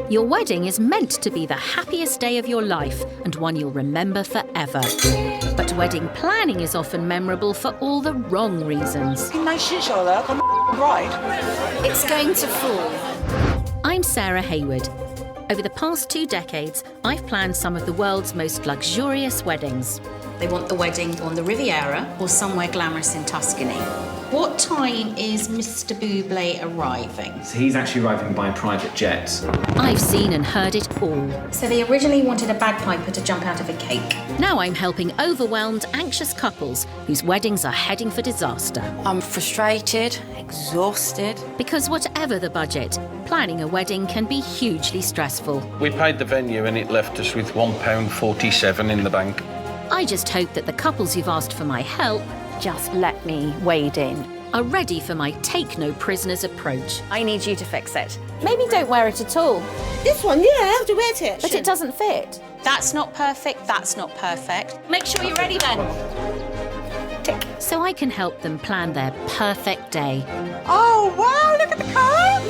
Your wedding is meant to be the happiest day of your life and one you'll remember forever. But wedding planning is often memorable for all the wrong reasons. It's going to fall. I'm Sarah Hayward. Over the past 2 decades, I've planned some of the world's most luxurious weddings. They want the wedding on the Riviera or somewhere glamorous in Tuscany. What time is Mr. Bublé arriving? So he's actually arriving by private jet. I've seen and heard it all. So they originally wanted a bagpiper to jump out of a cake. Now I'm helping overwhelmed, anxious couples whose weddings are heading for disaster. I'm frustrated, exhausted. Because whatever the budget, planning a wedding can be hugely stressful. We paid the venue and it left us with £1.47 in the bank. I just hope that the couples who've asked for my help Just let me wade in. are ready for my take-no-prisoners approach. I need you to fix it. Maybe don't wear it at all. This one, yeah, I have to wear it. But it doesn't fit. That's not perfect, that's not perfect. Make sure you're ready then. Tick. So I can help them plan their perfect day. Oh, wow, look at the car.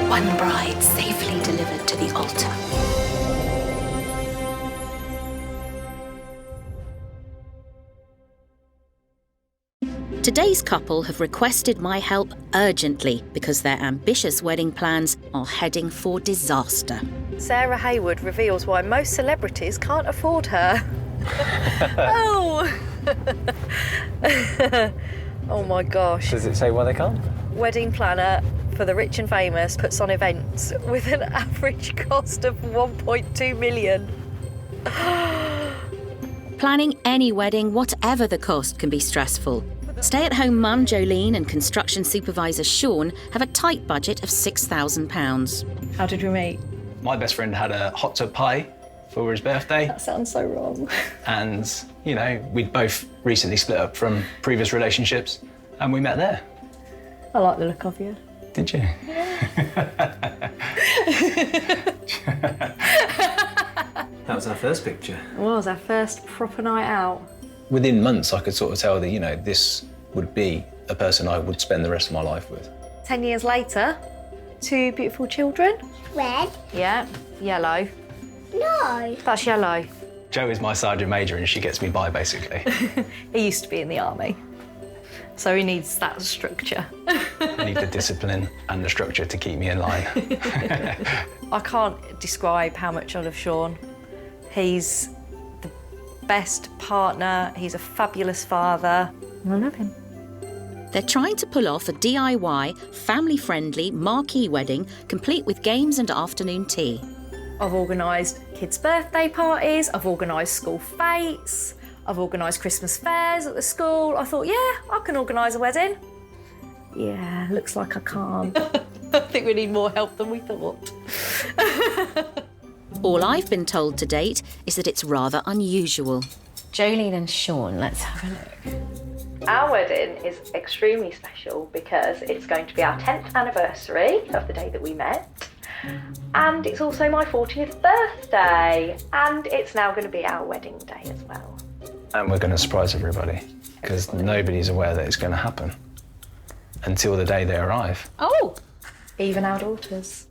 One bride safely delivered to the altar. Today's couple have requested my help urgently because their ambitious wedding plans are heading for disaster. Sarah Hayward reveals why most celebrities can't afford her. Oh! Oh my gosh. Does it say why they can't? Wedding planner for the rich and famous puts on events with an average cost of 1.2 million. Planning any wedding, whatever the cost, can be stressful. Stay-at-home mum Joelene and construction supervisor Sean have a tight budget of £6,000. How did we meet? My best friend had a hot tub pie for his birthday. That sounds so wrong. And, you know, we'd both recently split up from previous relationships and we met there. I like the look of you. Did you? That was our first picture. It was our first proper night out. Within months, I could sort of tell that, you know, this would be a person I would spend the rest of my life with. 10 years later, 2 beautiful children. Red? Yeah, yellow. No. That's yellow. Jo is my sergeant major and she gets me by, basically. He used to be in the army, so he needs that structure. I need the discipline and the structure to keep me in line. I can't describe how much I love Sean. He's the best partner, he's a fabulous father. I love him. They're trying to pull off a DIY, family-friendly, marquee wedding, complete with games and afternoon tea. I've organised kids' birthday parties, I've organised school fetes, I've organised Christmas fairs at the school. I thought, yeah, I can organise a wedding. Yeah, looks like I can't. I think we need more help than we thought. All I've been told to date is that it's rather unusual. Joelene and Sean, let's have a look. Our wedding is extremely special because it's going to be our 10th anniversary of the day that we met. And it's also my 40th birthday. And it's now going to be our wedding day as well. And we're going to surprise everybody because nobody's aware that it's going to happen until the day they arrive. Oh, Even our daughters.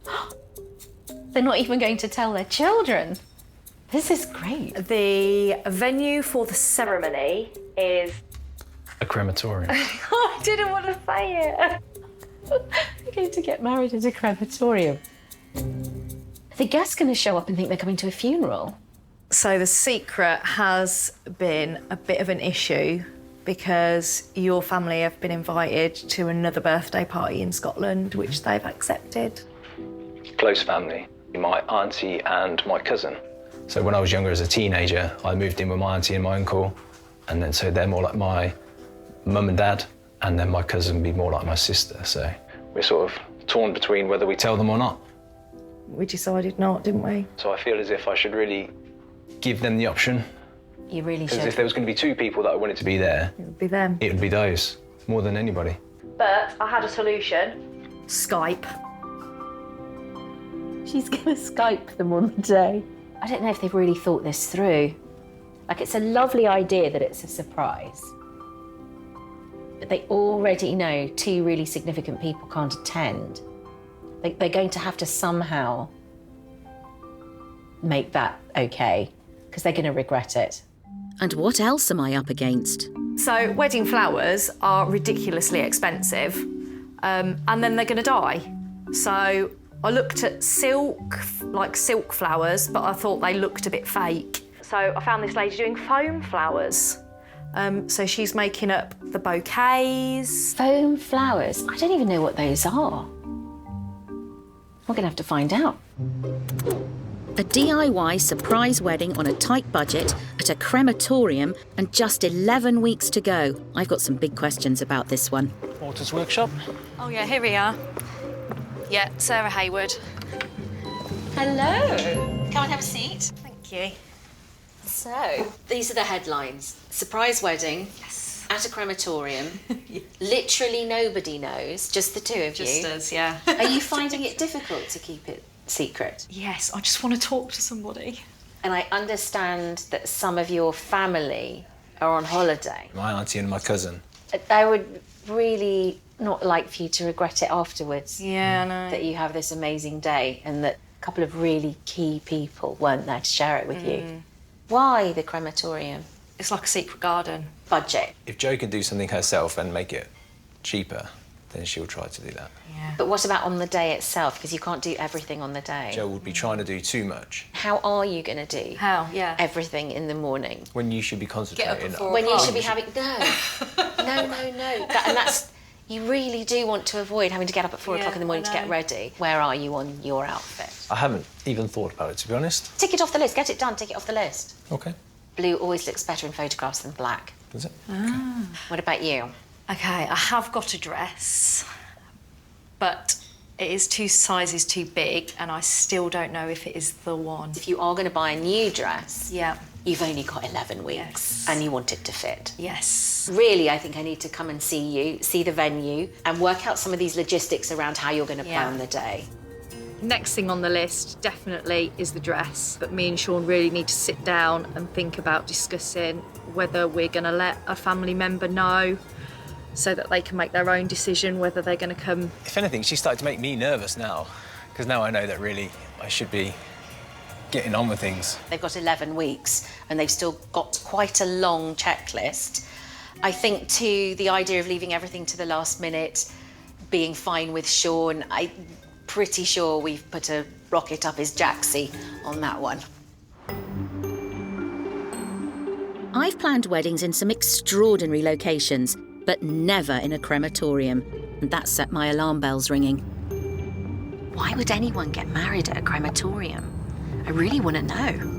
they're not even going to tell their children. This is great. The venue for the ceremony is... A crematorium. I didn't want to say it. They're going to get married at a crematorium. Are the guests going to show up and think they're coming to a funeral? So the secret has been a bit of an issue because your family have been invited to another birthday party in Scotland, which they've accepted. Close family, my auntie and my cousin. So when I was younger as a teenager, I moved in with my auntie and my uncle, and then so they're more like my mum and dad, and then my cousin would be more like my sister. So we're sort of torn between whether we tell them or not. We decided not, didn't we? So I feel as if I should really give them the option. You really Because should. if there was going to be 2 people that I wanted to be there, It would be them. it would be those, more than anybody. But I had a solution. Skype. She's going to Skype them on the day. I don't know if they've really thought this through. Like, it's a lovely idea that it's a surprise. But they already know 2 really significant people can't attend. They're going to have to somehow make that okay, because they're going to regret it. And what else am I up against? So wedding flowers are ridiculously expensive, and then they're going to die. So I looked at silk flowers, but I thought they looked a bit fake. So I found this lady doing foam flowers. So she's making up the bouquets. Foam flowers? I don't even know what those are. We're going to have to find out. A DIY surprise wedding on a tight budget at a crematorium and just 11 weeks to go. I've got some big questions about this one. Walter's workshop. Oh yeah, here we are. Yeah, Sarah Hayward. Hello. Come and have a seat. Thank you. So, these are the headlines. Surprise wedding. Yes. At a crematorium. Literally nobody knows, just the two of you. Just us, yeah. Are you finding it difficult to keep it secret? Yes, I just want to talk to somebody. And I understand that some of your family are on holiday. My auntie and my cousin. I would really not like for you to regret it afterwards. Yeah, I know. That you have this amazing day and that a couple of really key people weren't there to share it with you. Why the crematorium? It's like a secret garden. Budget. If Jo can do something herself and make it cheaper, then she'll try to do that. Yeah. But what about on the day itself? Because you can't do everything on the day. Jo would be trying to do too much How are you going to do How? Yeah. everything in the morning? when you should be concentrating. before- When you o'clock. should be having... No. And that's... You really do want to avoid having to get up at 4 o'clock in the morning to I get know. ready. Where are you on your outfit? I haven't even thought about it, to be honest. Tick it off the list. Get it done. Tick it off the list. Okay. Blue always looks better in photographs than black. Does it? What about you? Okay, I have got a dress, but it is 2 sizes too big, and I still don't know if it is the one. If you are going to buy a new dress, Yeah. you've only got 11 weeks Yes. and you want it to fit. Yes. Really, I think I need to come and see you, see the venue, and work out some of these logistics around how you're going to plan the day. Next thing on the list definitely is the dress, but me and Sean really need to sit down and think about discussing whether we're going to let a family member know so that they can make their own decision whether they're going to come. If anything, she's started to make me nervous now, because now I know that really I should be getting on with things. They've got 11 weeks and they've still got quite a long checklist. I think, too, the idea of leaving everything to the last minute, being fine with Sean, I'm pretty sure we've put a rocket up his jacksie on that one. I've planned weddings in some extraordinary locations, but never in a crematorium. And that set my alarm bells ringing. Why would anyone get married at a crematorium? I really want to know.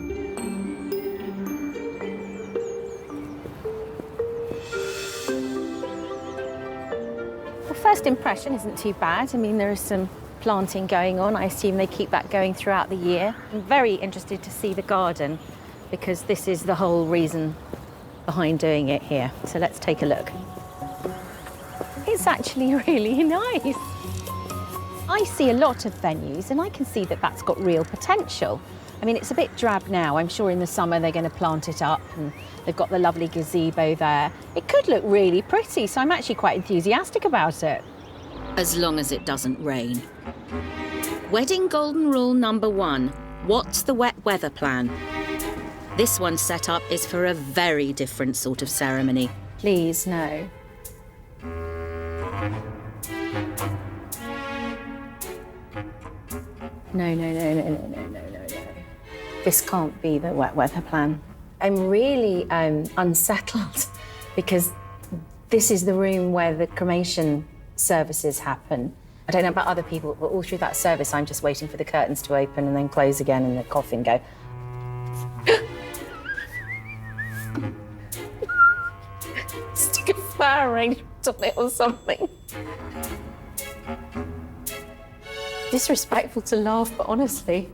Well, first impression isn't too bad. I mean, there is some planting going on. I assume they keep that going throughout the year. I'm very interested to see the garden because this is the whole reason behind doing it here. So let's take a look. It's actually really nice. I see a lot of venues and I can see that that's got real potential. I mean, it's a bit drab now. I'm sure in the summer they're going to plant it up and they've got the lovely gazebo there. It could look really pretty, so I'm actually quite enthusiastic about it. As long as it doesn't rain. Wedding golden rule number 1. What's the wet weather plan? This one's set up is for a very different sort of ceremony. Please, no. No. This can't be the wet weather plan. I'm really unsettled because this is the room where the cremation services happen. I don't know about other people, but all through that service, I'm just waiting for the curtains to open and then close again and the coffin go. Stick a flower arrangement on it or something. Disrespectful to laugh, but honestly.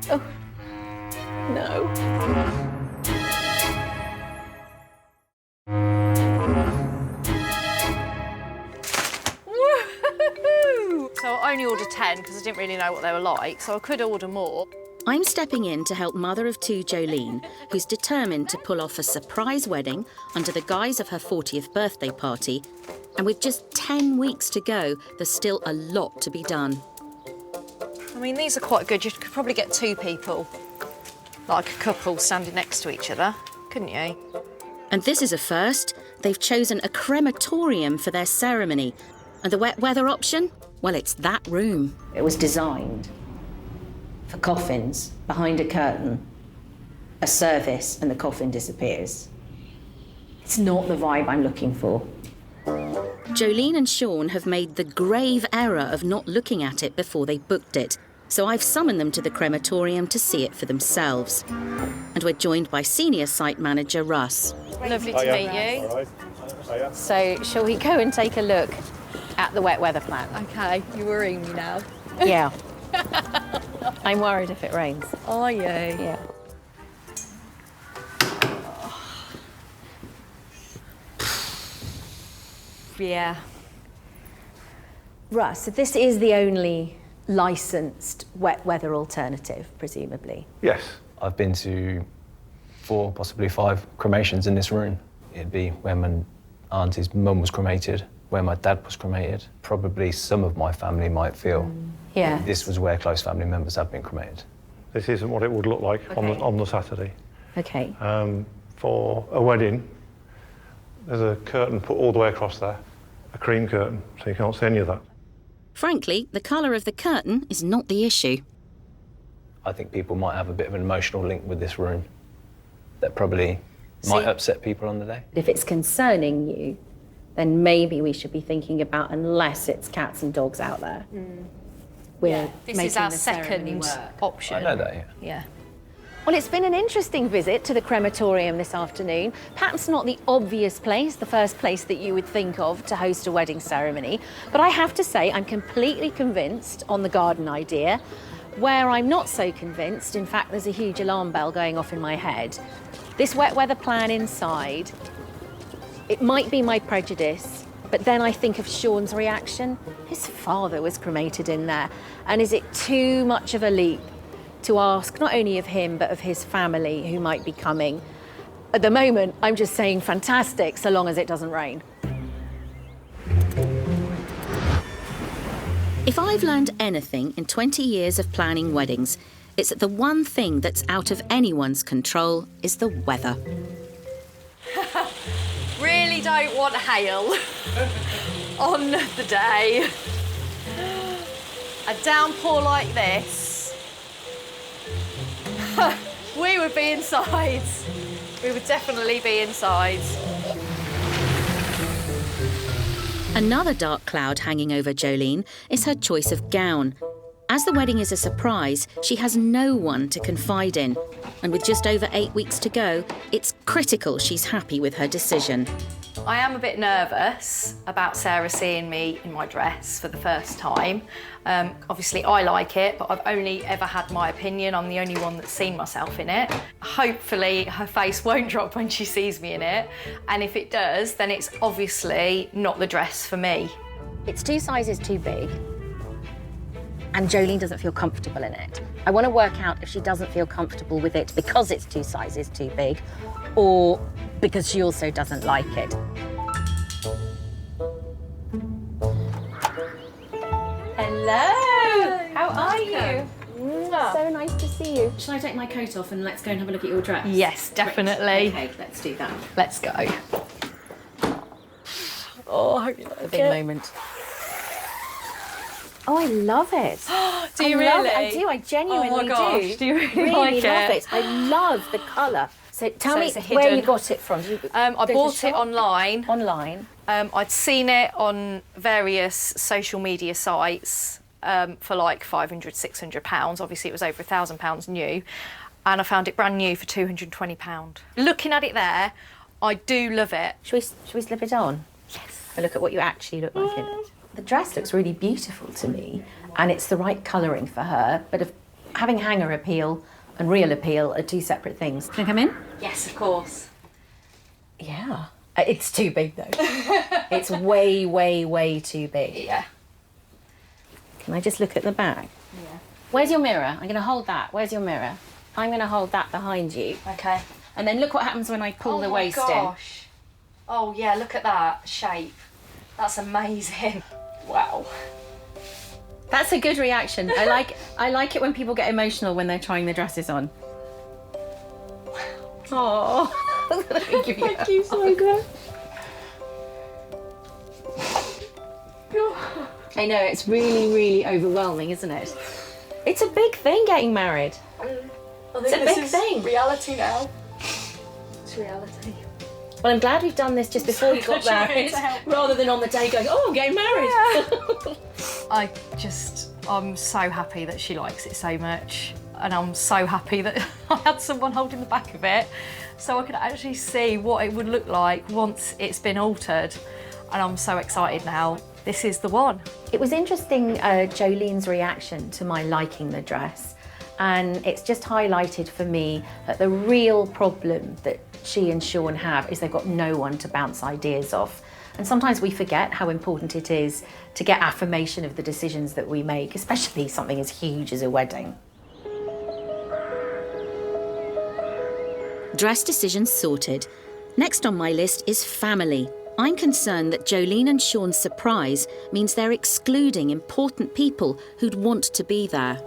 Oh, no. So I only ordered 10 because I didn't really know what they were like, so I could order more. I'm stepping in to help mother of two Joelene, who's determined to pull off a surprise wedding under the guise of her 40th birthday party. And with just 10 weeks to go, there's still a lot to be done. I mean, these are quite good. You could probably get 2 people, like a couple, standing next to each other, couldn't you? And this is a first. They've chosen a crematorium for their ceremony. And the wet weather option? Well, it's that room. It was designed for coffins behind a curtain, a service, and the coffin disappears. It's not the vibe I'm looking for. Joelene and Sean have made the grave error of not looking at it before they booked it. So I've summoned them to the crematorium to see it for themselves. And we're joined by senior site manager Russ. Lovely to meet you. So, shall we go and take a look at the wet weather plan? OK, you're worrying me now. Yeah. I'm worried if it rains. Are you? Yeah. Yeah. Russ, so this is the only licensed wet weather alternative, presumably? Yes. I've been to 4, possibly 5 cremations in this room. It'd be where my auntie's mum was cremated, where my dad was cremated. Probably some of my family might feel this was where close family members have been cremated. This isn't what it would look like on the Saturday. Okay. For a wedding, there's a curtain put all the way across there, a cream curtain, so you can't see any of that. Frankly, the colour of the curtain is not the issue. I think people might have a bit of an emotional link with this room that probably might upset people on the day. If it's concerning you, then maybe we should be thinking about, unless it's cats and dogs out there. We're This making is our the ceremony second work. option. I know that, yeah. Yeah. Well, it's been an interesting visit to the crematorium this afternoon. Perhaps not the obvious place, the first place that you would think of to host a wedding ceremony. But I have to say, I'm completely convinced on the garden idea. Where I'm not so convinced, in fact, there's a huge alarm bell going off in my head. This wet weather plan inside, it might be my prejudice, but then I think of Sean's reaction. His father was cremated in there. And is it too much of a leap to ask not only of him, but of his family who might be coming? At the moment, I'm just saying fantastic, so long as it doesn't rain. If I've learned anything in 20 years of planning weddings, it's that the one thing that's out of anyone's control is the weather. Really don't want hail on the day. A downpour like this, we would be inside. We would definitely be inside. Another dark cloud hanging over Joelene is her choice of gown. As the wedding is a surprise, she has no one to confide in. And with just over 8 weeks to go, it's critical she's happy with her decision. I am a bit nervous about Sarah seeing me in my dress for the first time. Obviously, I like it, but I've only ever had my opinion. I'm the only one that's seen myself in it. Hopefully, her face won't drop when she sees me in it. And if it does, then it's obviously not the dress for me. It's 2 sizes too big, and Joelene doesn't feel comfortable in it. I want to work out if she doesn't feel comfortable with it because it's 2 sizes too big, or because she also doesn't like it. Hello! How are you? So nice to see you. Shall I take my coat off and let's go and have a look at your dress? Yes, definitely. Okay, let's do that. Let's go. Oh, I hope you like A big moment. Oh, I love it. Do you I love really? it. I do. I genuinely Oh my gosh, do. do you really like love it? it? I love the colour. So tell So me it's a where hidden- you got it from. I There's a bought it shop? online. Online. I'd seen it on various social media sites for like £500, £600. Obviously, it was over £1,000 new. And I found it brand new for £220. Looking at it there, I do love it. Should we slip it on? Yes. And look at what you actually look like in it. The dress looks really beautiful to me, and it's the right colouring for her, but having hanger appeal and real appeal are 2 separate things. Can I come in? Yes, of course. Yeah. It's too big, though. It's way, way, way too big. Yeah. Can I just look at the back? Yeah. Where's your mirror? I'm going to hold that. Where's your mirror? I'm going to hold that behind you. Okay. And then look what happens when I pull the waist in. Oh, my gosh. Oh, yeah, look at that shape. That's amazing. Wow. That's a good reaction. I like it when people get emotional when they're trying the dresses on. Oh, let me give you Thank you so much. I know, it's really, really overwhelming, isn't it? It's a big thing getting married. It's a big thing. Reality now. It's reality. Well, I'm glad we've done this just before you got married, rather than on the day going, oh, I'm getting married. Yeah. I'm so happy that she likes it so much. And I'm so happy that I had someone holding the back of it so I could actually see what it would look like once it's been altered. And I'm so excited now. This is the one. It was interesting, Jolene's reaction to my liking the dress. And it's just highlighted for me that the real problem that she and Sean have is they've got no one to bounce ideas off. And sometimes we forget how important it is to get affirmation of the decisions that we make, especially something as huge as a wedding. Dress decisions sorted. Next on my list is family. I'm concerned that Joelene and Sean's surprise means they're excluding important people who'd want to be there.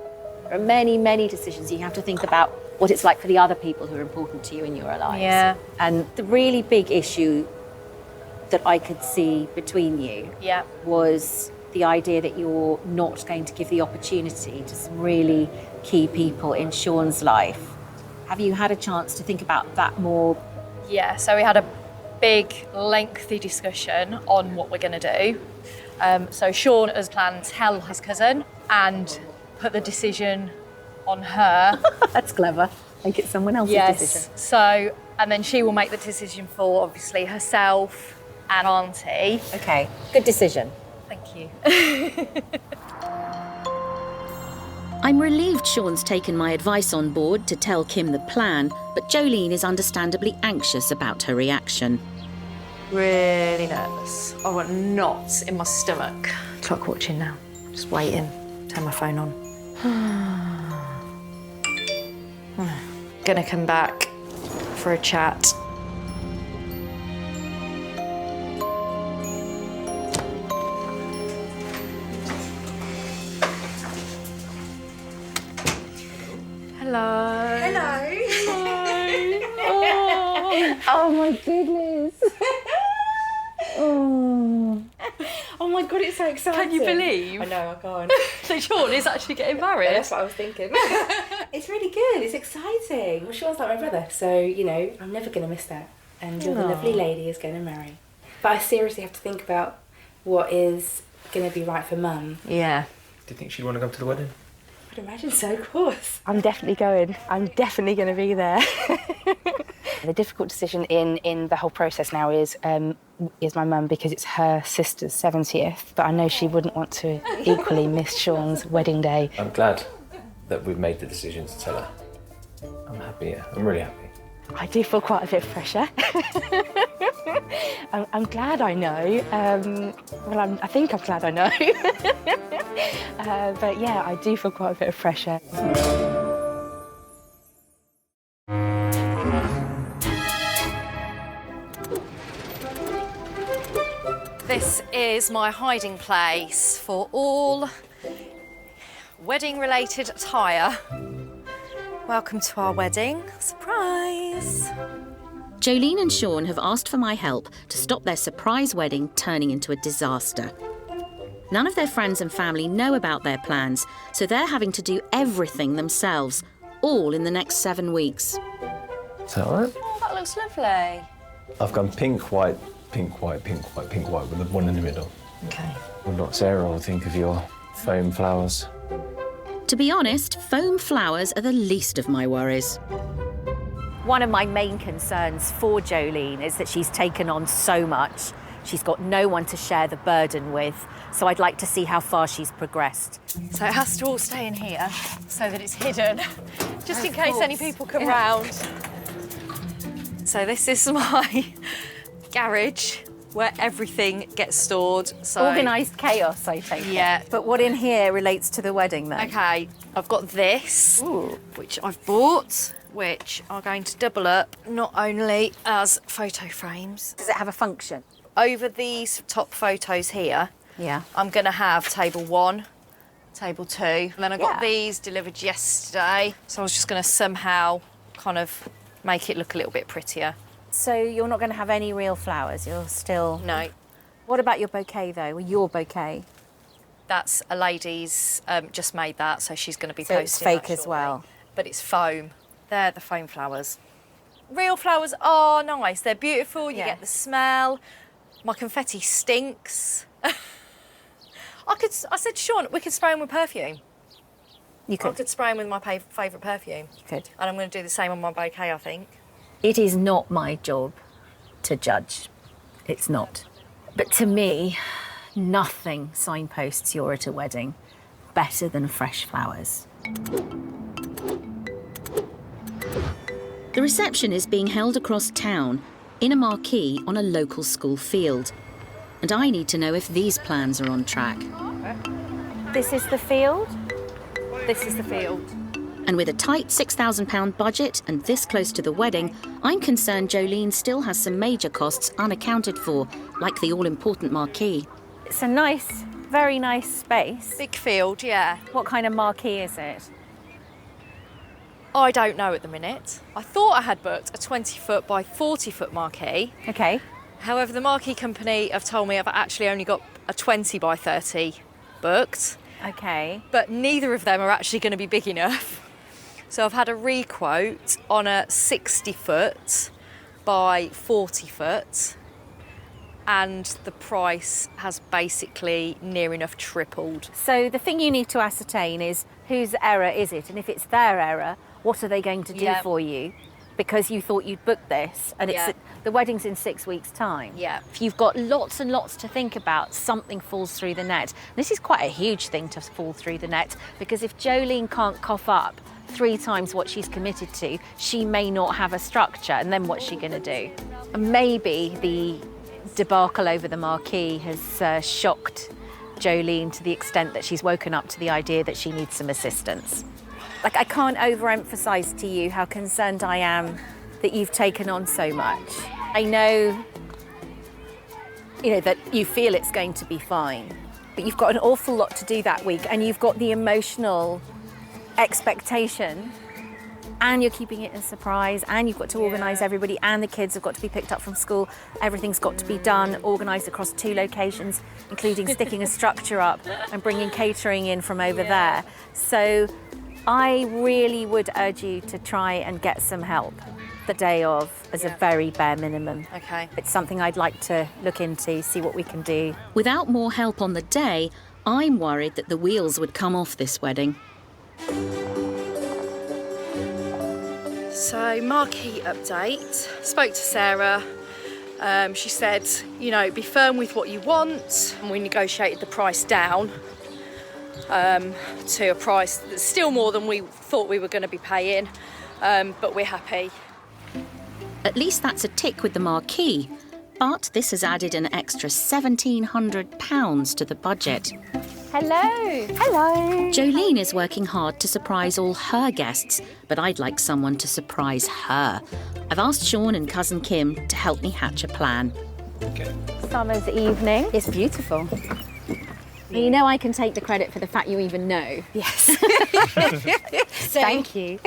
There are many, many decisions you have to think about what it's like for the other people who are important to you in your lives. Yeah. And the really big issue that I could see between you was the idea that you're not going to give the opportunity to some really key people in Sean's life. Have you had a chance to think about that more? Yeah, so we had a big, lengthy discussion on what we're going to do. So Sean has planned to tell his cousin and put the decision on her. That's clever. Make it someone else's decision. So, and then she will make the decision for, obviously, herself and Auntie. Okay, good decision. Thank you. I'm relieved Sean's taken my advice on board to tell Kim the plan, but Joelene is understandably anxious about her reaction. Really nervous. I've got knots in my stomach. Clock watching now. Just waiting. Turn my phone on. Gonna come back for a chat. Hello. Hello. Oh my goodness. Oh my God, it's so exciting. Can you believe? I know, I can't. So Sean is actually getting married. That's what I was thinking. It's really good, it's exciting. Well, Sean's like my brother, so, you know, I'm never going to miss that. And you're the lovely lady is going to marry. But I seriously have to think about what is going to be right for Mum. Yeah. Do you think she'd want to come to the wedding? I'd imagine so, of course. I'm definitely going. I'm definitely going to be there. The difficult decision in the whole process now is my mum, because it's her sister's 70th, but I know she wouldn't want to equally miss Sean's wedding day. I'm glad that we've made the decision to tell her. I'm happy, yeah. I'm really happy. I do feel quite a bit of pressure. I'm glad I know. I think I'm glad I know. But yeah, I do feel quite a bit of pressure. This is my hiding place for all wedding-related attire. Welcome to our wedding. Surprise! Joelene and Sean have asked for my help to stop their surprise wedding turning into a disaster. None of their friends and family know about their plans, so they're having to do everything themselves, all in the next 7 weeks. Is that all right? Oh, that looks lovely. I've gone pink, white, pink, white, pink, white, pink, white with the one in the middle. Okay. Well, not Sarah will think of your foam flowers. To be honest, foam flowers are the least of my worries. One of my main concerns for Joelene is that she's taken on so much. She's got no one to share the burden with, so I'd like to see how far she's progressed. So it has to all stay in here so that it's hidden, just in case any people come round. So this is my garage where everything gets stored. So Organised chaos, I take it. Yeah. But what in here relates to the wedding then? Okay, I've got this, which I've bought, which are going to double up not only as photo frames. Does it have a function? Over these top photos here, Yeah. I'm going to have table 1, table 2, and then I got Yeah. these delivered yesterday. So I was just going to somehow kind of make it look a little bit prettier. So you're not going to have any real flowers, you're still... No, What about your bouquet though, or your bouquet? that's a lady's just made that, so she's going to be So posting it's fake that as shortly. well? But it's foam. They're the foam flowers. Real flowers are nice. They're beautiful. You Yeah. get the smell. My confetti stinks. I said to Sean, we could spray them with perfume. You I could. could spray them with my favourite perfume. You could. And I'm going to do the same on my bouquet, I think. It is not my job to judge. It's not. But to me, nothing signposts you're at a wedding better than fresh flowers. The reception is being held across town in a marquee on a local school field. And I need to know if these plans are on track. This is the field? This is the field. And with a tight £6,000 budget and this close to the wedding, I'm concerned Joelene still has some major costs unaccounted for, like the all-important marquee. It's a nice, very nice space. Big field, yeah. What kind of marquee is it? I don't know at the minute. I thought I had booked a 20-foot by 40-foot marquee. Okay. However, the marquee company have told me I've actually only got a 20 by 30 booked. Okay. But neither of them are actually going to be big enough. So I've had a re-quote on a 60-foot by 40-foot, and the price has basically near enough tripled. So the thing you need to ascertain is whose error is it? And if it's their error, what are they going to do Yeah. for you? Because you thought you'd booked this and Yeah. the wedding's in 6 weeks' time. Yeah. If you've got lots and lots to think about, something falls through the net. This is quite a huge thing to fall through the net, because if Joelene can't cough up 3 times what she's committed to, she may not have a structure, and then what's she going to do? And maybe the debacle over the marquee has shocked Joelene to the extent that she's woken up to the idea that she needs some assistance. Like, I can't overemphasize to you how concerned I am that you've taken on so much. I know, that you feel it's going to be fine, but you've got an awful lot to do that week, and you've got the emotional expectation, and you're keeping it a surprise, and you've got to organise everybody, and the kids have got to be picked up from school. Everything's got to be done, organised across 2 locations, including sticking a structure up and bringing catering in from over there. So I really would urge you to try and get some help the day of, as a very bare minimum. Okay. It's something I'd like to look into, see what we can do. Without more help on the day, I'm worried that the wheels would come off this wedding. So, marquee update. Spoke to Sarah. She said, be firm with what you want. And we negotiated the price down to a price that's still more than we thought we were going to be paying. But we're happy. At least that's a tick with the marquee. But this has added an extra £1,700 to the budget. Hello. Hello. Joelene is working hard to surprise all her guests, but I'd like someone to surprise her. I've asked Sean and cousin Kim to help me hatch a plan. Okay. Summer's evening. It's beautiful. You know I can take the credit for the fact you even know. Yes. Thank you.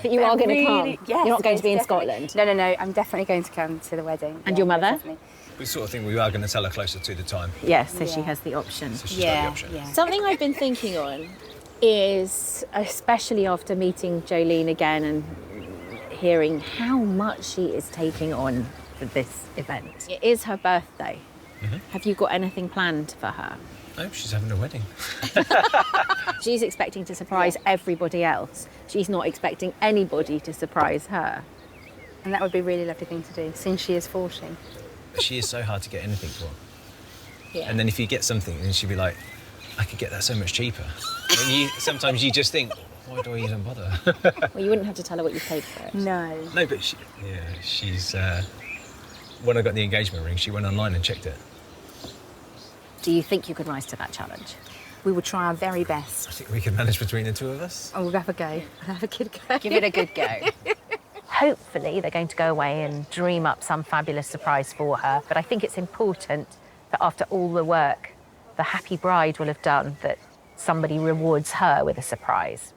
But you are going to come. Yes, You're not going to be in definitely. Scotland. No. I'm definitely going to come to the wedding. And your mother? Definitely. We sort of think we are going to tell her closer to the time. Yes, so she has the option. So she's got the option. Yeah. Something I've been thinking on is, especially after meeting Joelene again and hearing how much she is taking on for this event. It is her birthday. Mm-hmm. Have you got anything planned for her? No, she's having a wedding. She's expecting to surprise everybody else. She's not expecting anybody to surprise her. And that would be a really lovely thing to do, since she is 40. She is so hard to get anything for. Yeah. And then if you get something, then she'd be like, I could get that so much cheaper. And sometimes you just think, why do I even bother? Well, you wouldn't have to tell her what you paid for it. No. No, but she's When I got the engagement ring, she went online and checked it. Do you think you could rise to that challenge? We will try our very best. I think we can manage between the two of us. Oh, we'll have a go. I'll have a good go. Give it a good go. Hopefully they're going to go away and dream up some fabulous surprise for her. But I think it's important that after all the work the happy bride will have done, that somebody rewards her with a surprise.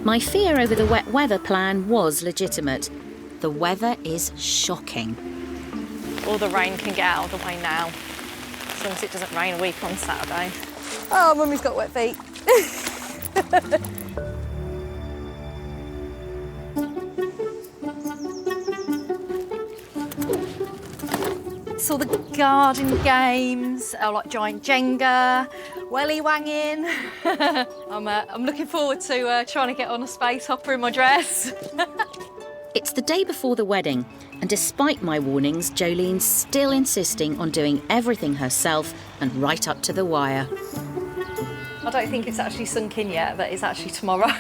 My fear over the wet weather plan was legitimate. The weather is shocking. All the rain can get out of the way now, as long as it doesn't rain a week on Saturday. Oh, Mummy's got wet feet. Saw the garden games, like giant Jenga, welly wanging. I'm looking forward to trying to get on a space hopper in my dress. It's the day before the wedding, and despite my warnings, Jolene's still insisting on doing everything herself and right up to the wire. I don't think it's actually sunk in yet that it's actually tomorrow.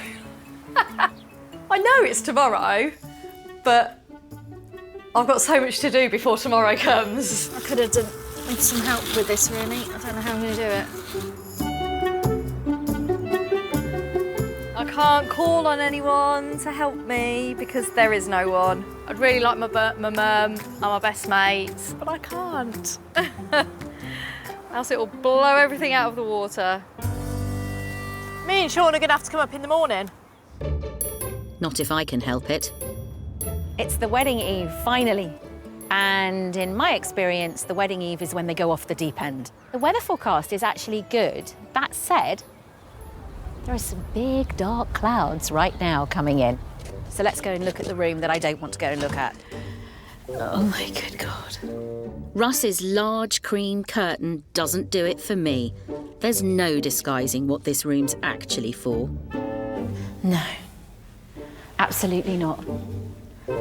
I know it's tomorrow, but I've got so much to do before tomorrow comes. I could have done with some help with this, really. I don't know how I'm going to do it. I can't call on anyone to help me because there is no one. I'd really like my mum and my best mates, but I can't. Else it will blow everything out of the water. Me and Sean are going to have to come up in the morning. Not if I can help it. It's the wedding eve, finally. And in my experience, the wedding eve is when they go off the deep end. The weather forecast is actually good. That said, there are some big dark clouds right now coming in. So let's go and look at the room that I don't want to go and look at. Oh my good God. Russ's large cream curtain doesn't do it for me. There's no disguising what this room's actually for. No, absolutely not.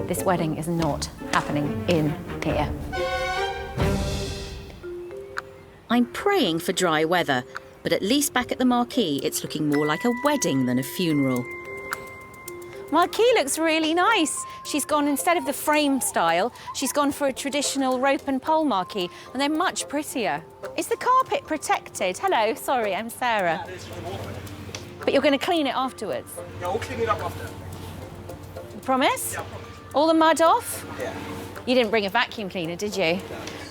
This wedding is not happening in here. I'm praying for dry weather, but at least back at the marquee, it's looking more like a wedding than a funeral. Marquee looks really nice. She's gone, instead of the frame style, she's gone for a traditional rope and pole marquee, and they're much prettier. Is the carpet protected? Hello, sorry, I'm Sarah. But you're going to clean it afterwards? Yeah, we'll clean it up after. Promise? Yeah, promise. All the mud off? Yeah. You didn't bring a vacuum cleaner, did you?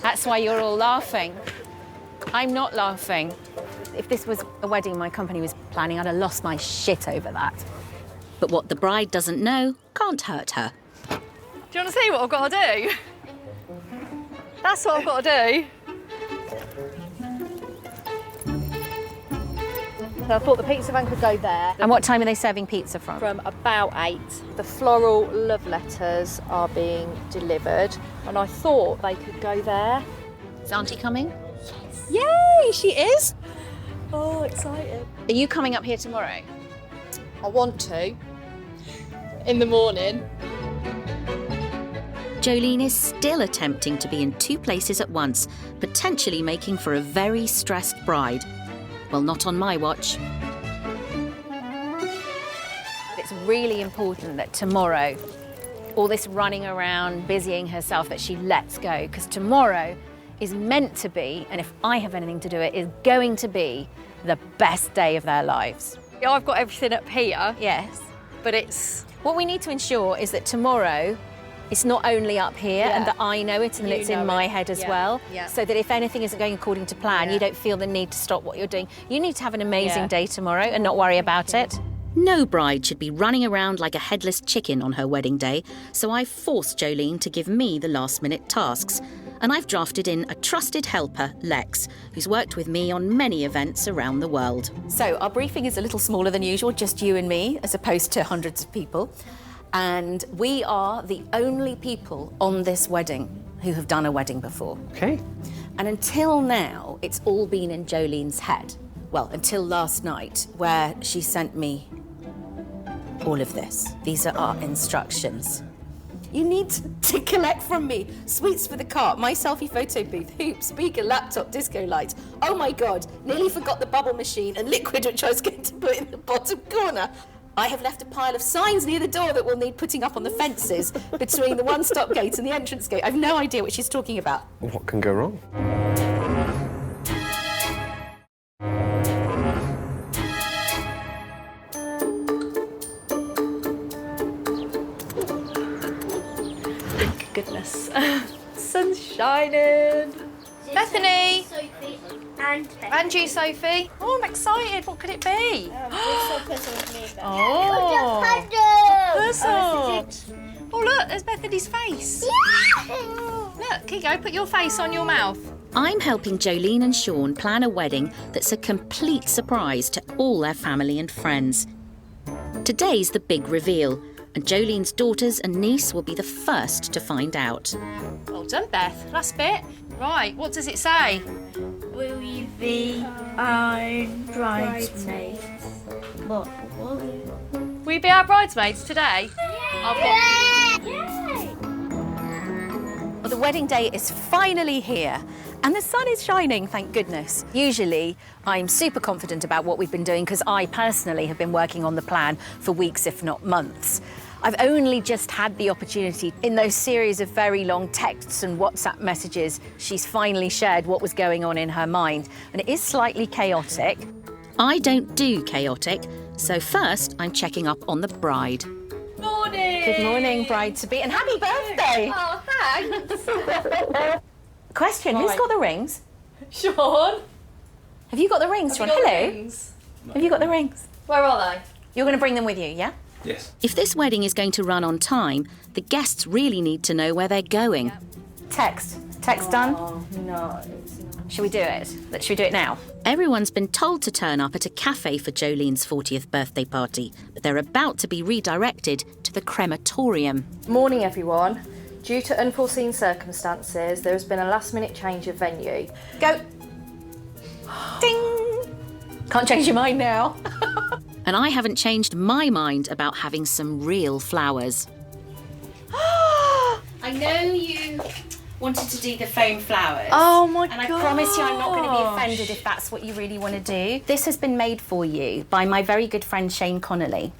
That's why you're all laughing. I'm not laughing. If this was a wedding my company was planning, I'd have lost my shit over that. But what the bride doesn't know can't hurt her. Do you want to see what I've got to do? That's what I've got to do. So I thought the pizza van could go there. And what time are they serving pizza from? From about 8. The floral love letters are being delivered, and I thought they could go there. Is Auntie coming? Yay, she is! Oh, excited. Are you coming up here tomorrow? I want to. In the morning. Jolene is still attempting to be in two places at once, potentially making for a very stressed bride. Well, not on my watch. It's really important that tomorrow, all this running around, busying herself, that she lets go, because tomorrow is meant to be, and if I have anything to do it, is going to be the best day of their lives. Yeah, I've got everything up here. Yes. But it's... What we need to ensure is that tomorrow it's not only up here and that I know it and that it's in my head as well, so that if anything isn't going according to plan, you don't feel the need to stop what you're doing. You need to have an amazing day tomorrow and not worry about it. No bride should be running around like a headless chicken on her wedding day, so I've forced Jolene to give me the last-minute tasks. And I've drafted in a trusted helper, Lex, who's worked with me on many events around the world. So our briefing is a little smaller than usual, just you and me, as opposed to hundreds of people. And we are the only people on this wedding who have done a wedding before. Okay. And until now, it's all been in Jolene's head. Well, until last night, where she sent me all of this. These are our instructions. You need to collect from me sweets for the cart, my selfie photo booth, hoop, speaker, laptop, disco light. Oh my God, nearly forgot the bubble machine and liquid which I was going to put in the bottom corner. I have left a pile of signs near the door that will need putting up on the fences between the one-stop gate and the entrance gate. I've no idea what she's talking about. What can go wrong? Thank goodness. Sun's shining. Bethany! Sophie and Becky. And you, Sophie. Oh, I'm excited. What could it be? This puzzle with me, Becky. Oh. Puzzle! Oh, look, there's Bethany's face. Look, here you go. Put your face on your mouth. I'm helping Jolene and Sean plan a wedding that's a complete surprise to all their family and friends. Today's the big reveal, and Jolene's daughters and niece will be the first to find out. Well done, Beth. Last bit. Right, what does it say? Will you be our bridesmaids? What? Will you be our bridesmaids today? Well, the wedding day is finally here, and the sun is shining, thank goodness. Usually, I'm super confident about what we've been doing because I personally have been working on the plan for weeks, if not months. I've only just had the opportunity in those series of very long texts and WhatsApp messages. She's finally shared what was going on in her mind, and it is slightly chaotic. I don't do chaotic, so first I'm checking up on the bride. Morning! Good morning, bride-to-be, and happy birthday! Oh, thanks. Question, who's got the rings? Sean? Have you got the rings, Sean? Hello? Have you got the rings? Where are they? You're going to bring them with you, yeah? Yes. If this wedding is going to run on time, the guests really need to know where they're going. Text done? No. Shall we do it? Should we do it now? Everyone's been told to turn up at a cafe for Jolene's 40th birthday party, but they're about to be redirected to the crematorium. Morning, everyone. Due to unforeseen circumstances, there has been a last-minute change of venue. Go. Ding! Can't change your mind now. And I haven't changed my mind about having some real flowers. I know you wanted to do the foam flowers. Oh my God. And gosh. I promise you I'm not going to be offended if that's what you really want to do. This has been made for you by my very good friend Shane Connolly,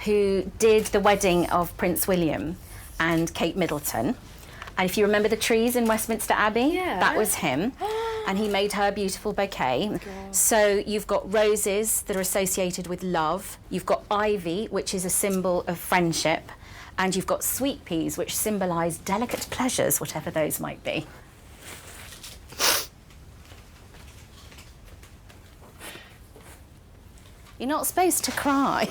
who did the wedding of Prince William and Kate Middleton. And if you remember the trees in Westminster Abbey, that was him. And he made her a beautiful bouquet. So you've got roses that are associated with love. You've got ivy, which is a symbol of friendship. And you've got sweet peas, which symbolise delicate pleasures, whatever those might be. You're not supposed to cry.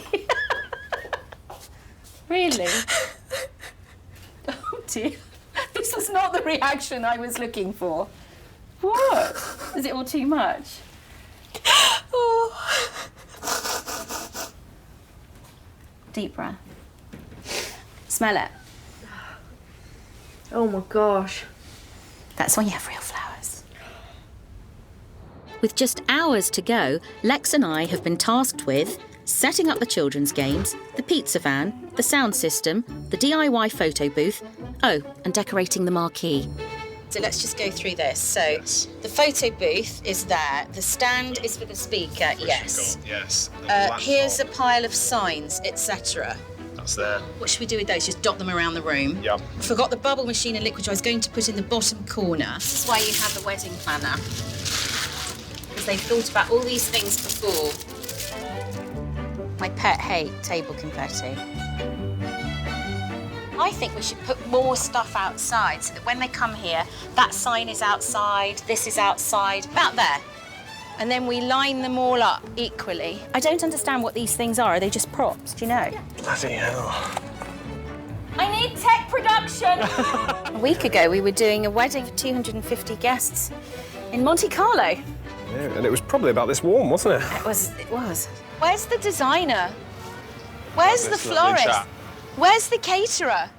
Really? Oh dear. This was not the reaction I was looking for. What? Is it all too much? Oh. Deep breath. Smell it. Oh my gosh. That's why you have real flowers. With just hours to go, Lex and I have been tasked with setting up the children's games, the pizza van, the sound system, the DIY photo booth, and decorating the marquee. So let's just go through this. So the photo booth is there. The stand is for the speaker, yes. Yes. Here's a pile of signs, etc. That's there. What should we do with those? Just dot them around the room? Yep. Forgot the bubble machine and liquid I was going to put in the bottom corner. This is why you have the wedding planner. Because they've thought about all these things before. My pet hate table confetti. I think we should put more stuff outside so that when they come here, that sign is outside, this is outside, about there. And then we line them all up equally. I don't understand what these things are. Are they just props? Do you know? Bloody hell. I need tech production. A week ago, we were doing a wedding for 250 guests in Monte Carlo. Yeah, and it was probably about this warm, wasn't it? It was. Where's the designer? Where's the This lovely florist? chap. Where's the caterer?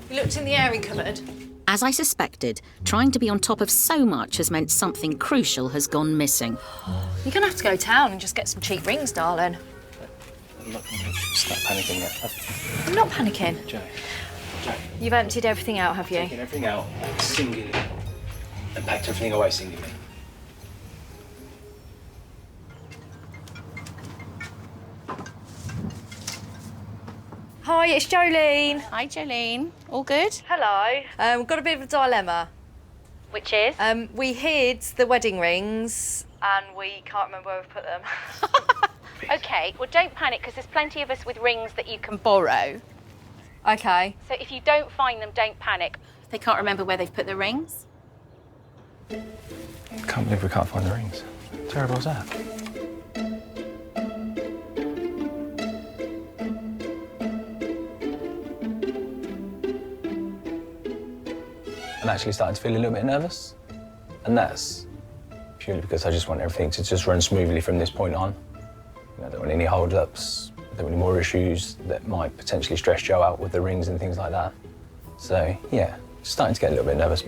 You looked in the airing cupboard? As I suspected, trying to be on top of so much has meant something crucial has gone missing. You're going to have to go town and just get some cheap rings, darling. I'm not going to start panicking yet. I'm not panicking. Joe. You've emptied everything out, have you? Taking everything out singly and packed everything away singly. Hi, it's Joelene. Hi, Joelene. All good? Hello. We've got a bit of a dilemma. Which is? We hid the wedding rings and we can't remember where we've put them. OK, well, don't panic, because there's plenty of us with rings that you can borrow. OK. So if you don't find them, don't panic. They can't remember where they've put the rings. Can't believe we can't find the rings. How terrible is that? I'm actually starting to feel a little bit nervous. And that's purely because I just want everything to just run smoothly from this point on. I don't want any hold-ups, I don't want any more issues that might potentially stress Joe out with the rings and things like that. So, yeah, starting to get a little bit nervous.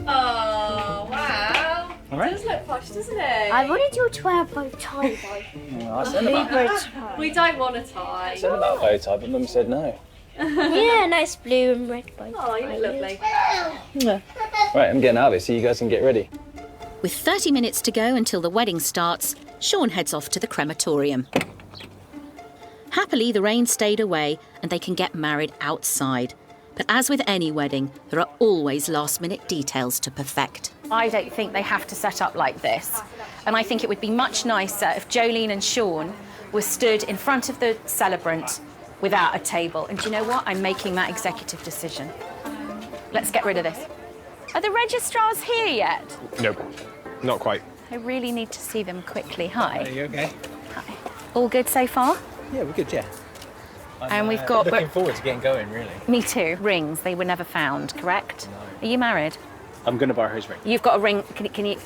Oh, wow. All right. It does look posh, doesn't it? I wanted you to wear a bow tie, though. Well, I said about that. We don't want a tie. I said about bow tie, but Mum said no. Yeah, nice blue and red bow tie. Oh, you look lovely. Right, I'm getting out of it so you guys can get ready. With 30 minutes to go until the wedding starts, Sean heads off to the crematorium. Happily, the rain stayed away and they can get married outside. But as with any wedding, there are always last-minute details to perfect. I don't think they have to set up like this. And I think it would be much nicer if Joelene and Sean were stood in front of the celebrant without a table. And do you know what? I'm making that executive decision. Let's get rid of this. Are the registrars here yet? Nope, not quite. I really need to see them quickly. Hi. Are you okay? Hi. All good so far? Yeah, we're good, yeah. And we've got... Looking forward to getting going, really. Me too. Rings. They were never found, correct? No. Are you married? I'm going to borrow his ring. You've got a ring. Can you...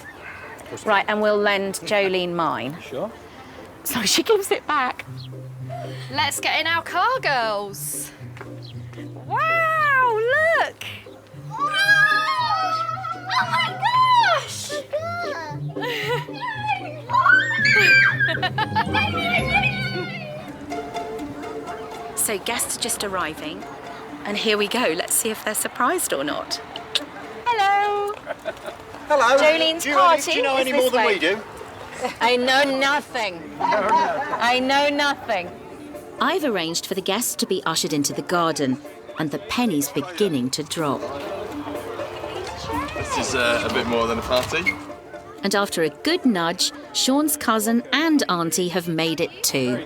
Right, and we'll lend Joelene mine. Sure. So she gives it back. Let's get in our car, girls. Wow, look. Oh my gosh! So guests are just arriving, and here we go. Let's see if they're surprised or not. Hello. Hello. Jolene's party. Do you know is any this more than way. we do? I know nothing. I know nothing. I've arranged for the guests to be ushered into the garden, and the penny's beginning to drop. This is a bit more than a party. And after a good nudge, Sean's cousin and auntie have made it too.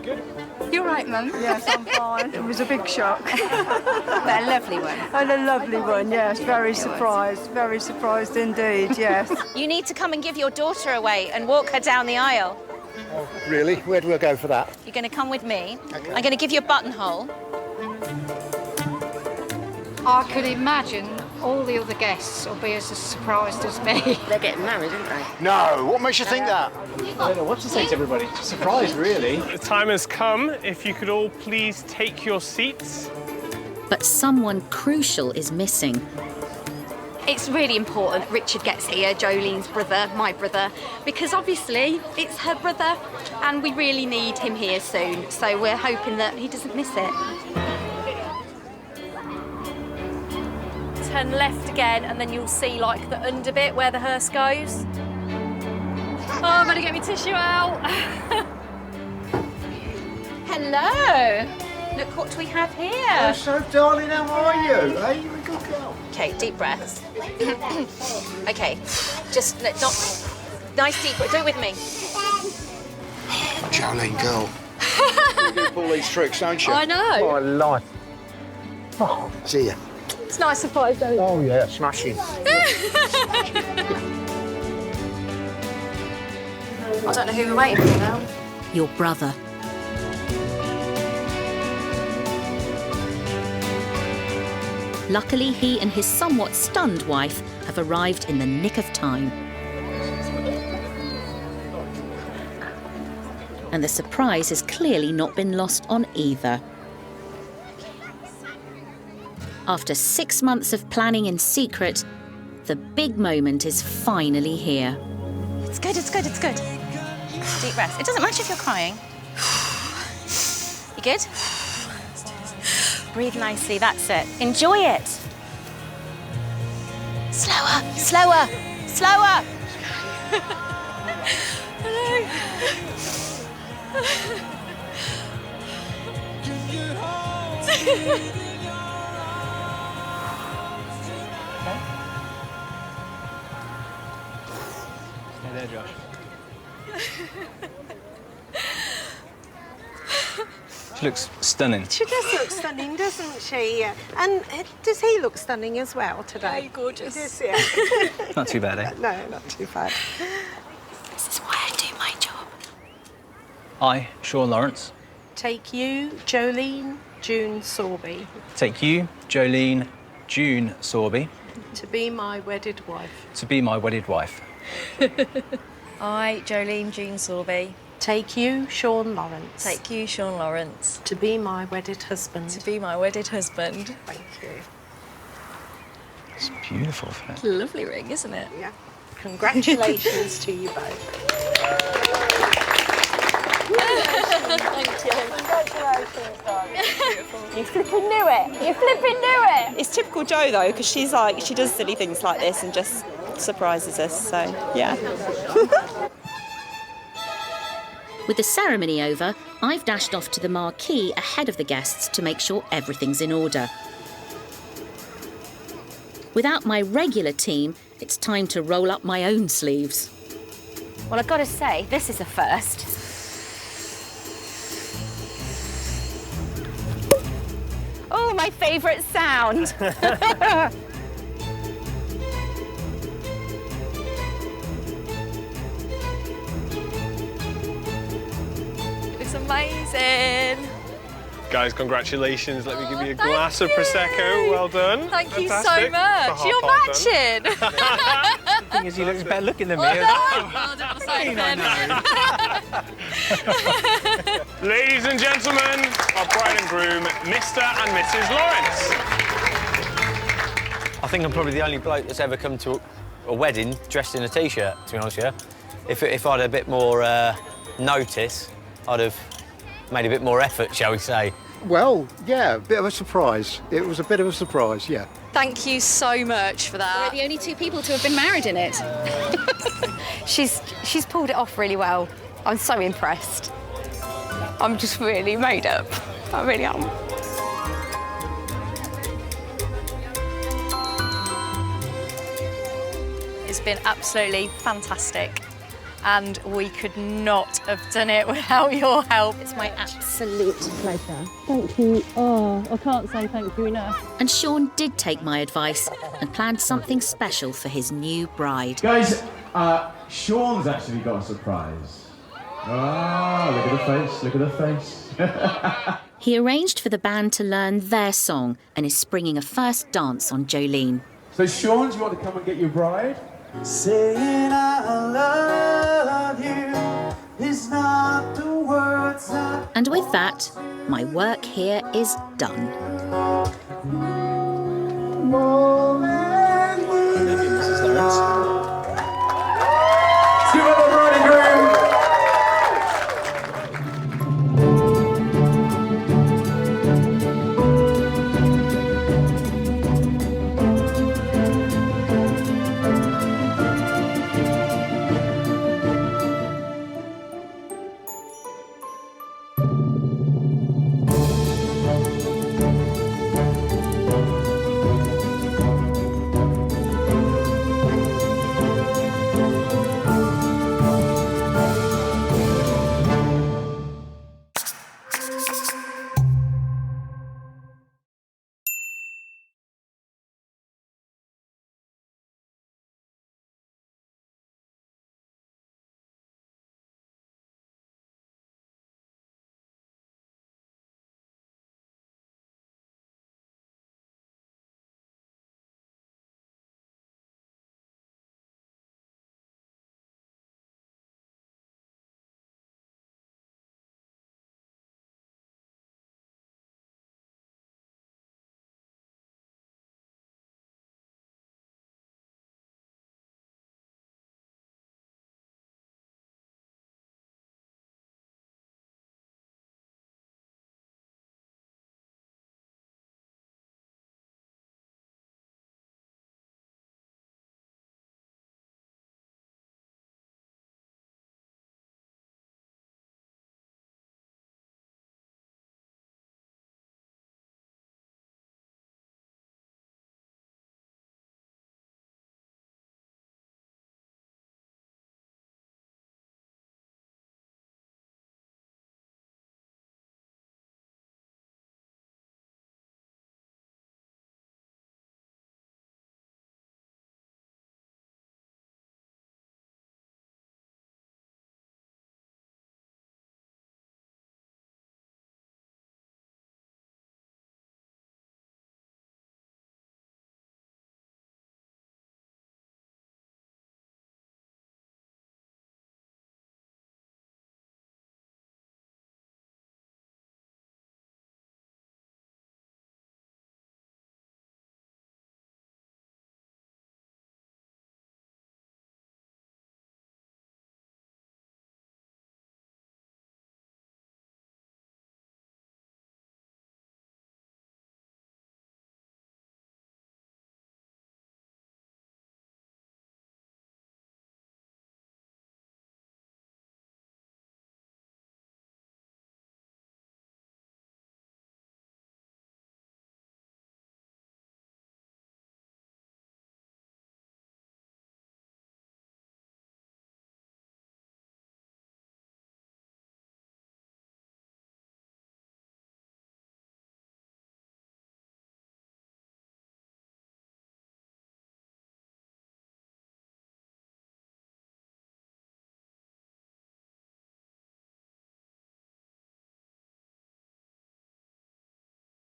You're right, Mum. Yes, I'm fine. It was a big shock. But a lovely one. And a lovely one, yes. Very surprised indeed, yes. You need to come and give your daughter away and walk her down the aisle. Oh, really? Where do I go for that? You're going to come with me. Okay. I'm going to give you a buttonhole. I could imagine all the other guests will be as surprised as me. They're getting married, aren't they? No, what makes you think that? I don't know what to say to everybody. Surprised, really. The time has come. If you could all please take your seats. But someone crucial is missing. It's really important Richard gets here, Jolene's brother, my brother, because obviously it's her brother and we really need him here soon. So we're hoping that he doesn't miss it. Turn left again and then you'll see like the under bit where the hearse goes. Oh, I'm gonna get my tissue out. Hello. Look what we have here. Oh, so darling, how are you? Hey, you a good girl. Okay, deep breaths. Okay, just not nice deep breath. Do it with me. Jolene, girl. You do pull these tricks, don't you? I know. Oh, life. Oh, see ya. It's a nice surprise, though. Oh, yeah, smashing. I don't know who we're waiting for now. Your brother. Luckily, he and his somewhat stunned wife have arrived in the nick of time. And the surprise has clearly not been lost on either. After 6 months of planning in secret, the big moment is finally here. It's good, it's good, it's good. Deep breath. It doesn't matter if you're crying. You good? Breathe nicely, that's it. Enjoy it. Slower, slower, slower. Hello. Stay there, Josh. She looks stunning. She does look stunning, doesn't she? And does he look stunning as well today? Oh, gorgeous. He does, yeah. Not too bad, eh? No, not too bad. This is why I do my job. I, Sean Lawrence, Take you, Joelene, June Sorby, take you, Joelene, June Sorby, to be my wedded wife. to be my wedded wife. I, Joelene June Sorby, Take you, Sean Lawrence. take you, Sean Lawrence, To be my wedded husband. to be my wedded husband. Thank you. It's beautiful, isn't it? Lovely ring, isn't it? Yeah. Congratulations to you both. Thank you. Congratulations, darling. You flipping knew it. You flipping knew it. It's typical Jo though, because she's like, she does silly things like this and just surprises us. So yeah. With the ceremony over, I've dashed off to the marquee ahead of the guests to make sure everything's in order. Without my regular team, it's time to roll up my own sleeves. Well, I've got to say, this is a first. Oh, my favourite sound. It looks amazing. Guys, congratulations. Let me give you a glass of Prosecco. Well done. Thank you so Fantastic. much. For You're half past done. matching. The thing is, he looks better looking than me. Well done, Prosecco. Ladies and gentlemen, our bride and groom, Mr. and Mrs. Lawrence. I think I'm probably the only bloke that's ever come to a wedding dressed in a T-shirt, to be honest with you. If I'd had a bit more notice, I'd have made a bit more effort, shall we say. Well, yeah, a bit of a surprise. It was a bit of a surprise, yeah. Thank you so much for that. We're the only two people to have been married in it. She's pulled it off really well. I'm so impressed. I'm just really made up. I really am. It's been absolutely fantastic. And we could not have done it without your help. It's my absolute pleasure. Thank you. Oh, I can't say thank you enough. And Sean did take my advice and planned something special for his new bride. Guys, Sean's actually got a surprise. Ah, look at the face, look at the face. He arranged for the band to learn their song and is springing a first dance on Joelene. So Sean, do you want to come and get your bride? Saying I love you is not the words I... And with that, my work here is done. More